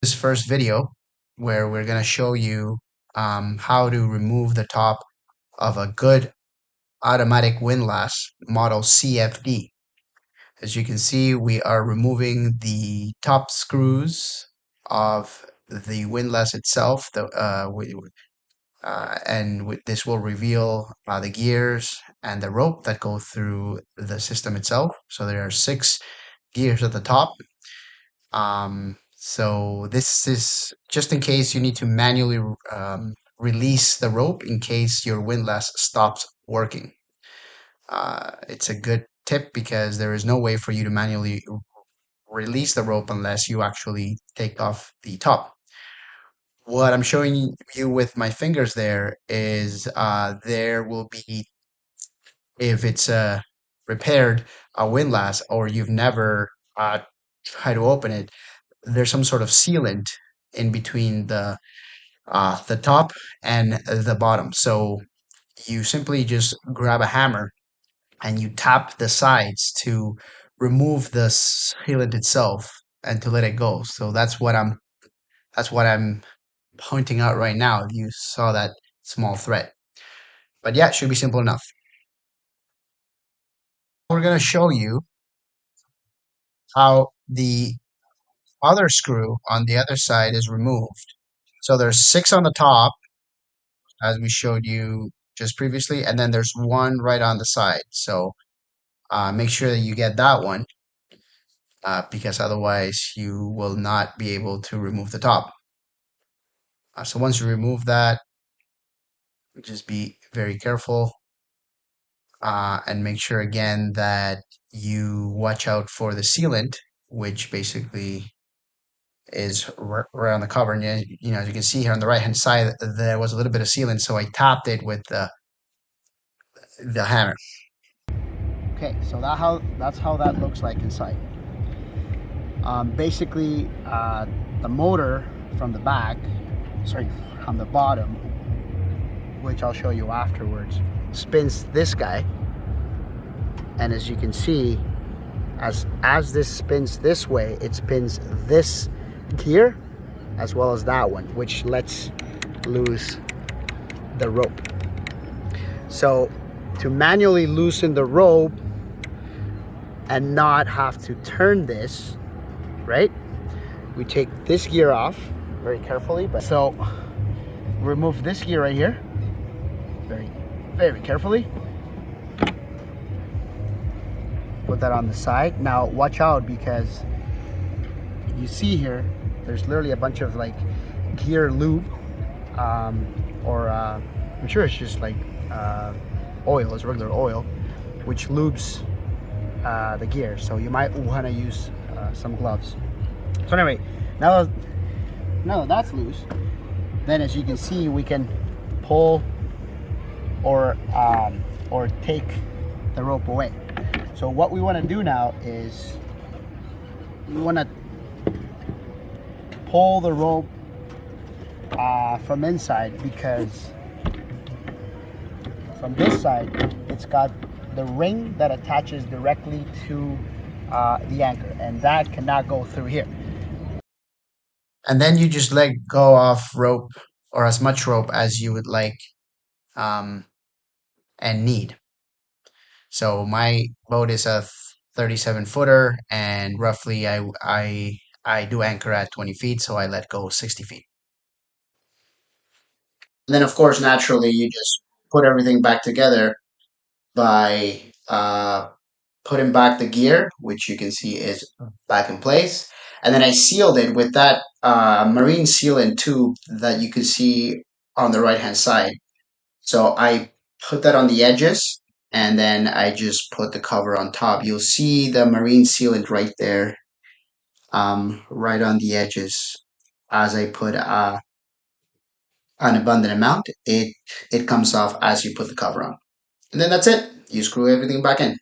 This first video where we're going to show you how to remove the top of a Good Automatic Windlass Model CFD. As you can see, we are removing the top screws of the windlass itself, this will reveal the gears and the rope that go through the system itself. So there are 6 gears at the top. So this is just in case you need to manually release the rope in case your windlass stops working. It's a good tip because there is no way for you to manually release the rope unless you actually take off the top. What I'm showing you with my fingers there is there will be, if it's repaired a windlass or you've never tried to open it, there's some sort of sealant in between the top and the bottom. So you simply just grab a hammer and you tap the sides to remove the sealant itself and to let it go. So that's what I'm pointing out right now. You saw that small thread. But yeah, it should be simple enough. We're going to show you how the other screw on the other side is removed. So there's 6 on the top, as we showed you just previously, and then there's one right on the side. So make sure that you get that one because otherwise you will not be able to remove the top. So once you remove that, just be very careful and make sure again that you watch out for the sealant, which basically is right on the cover. And as you can see here on the right hand side, there was a little bit of sealant, so I tapped it with the hammer. Okay, so that's how that looks like inside. Basically, the motor from the back, from the bottom, which I'll show you afterwards, spins this guy, and as you can see, as this spins this way, it spins this gear as well as that one, which lets loose the rope. So to manually loosen the rope and not have to turn this, right, we take this gear off very carefully. So remove this gear right here very carefully, put that on the side. Now watch out, because you see here there's literally a bunch of like gear lube, or I'm sure it's just like oil, it's regular oil, which lubes the gear. So you might want to use some gloves. So anyway, now that that's loose, then as you can see, we can pull or take the rope away. So what we want to do now is we want to pull the rope from inside, because from this side it's got the ring that attaches directly to the anchor, and that cannot go through here. And then you just let go of rope, or as much rope as you would like and need. So my boat is a 37 footer, and roughly I do anchor at 20 feet, so I let go 60 feet. And then of course, naturally, you just put everything back together by putting back the gear, which you can see is back in place. And then I sealed it with that marine sealant tube that you can see on the right hand side. So I put that on the edges, and then I just put the cover on top. You'll see the marine sealant right there, right on the edges. As I put an abundant amount, it comes off as you put the cover on. And then that's it. You screw everything back in.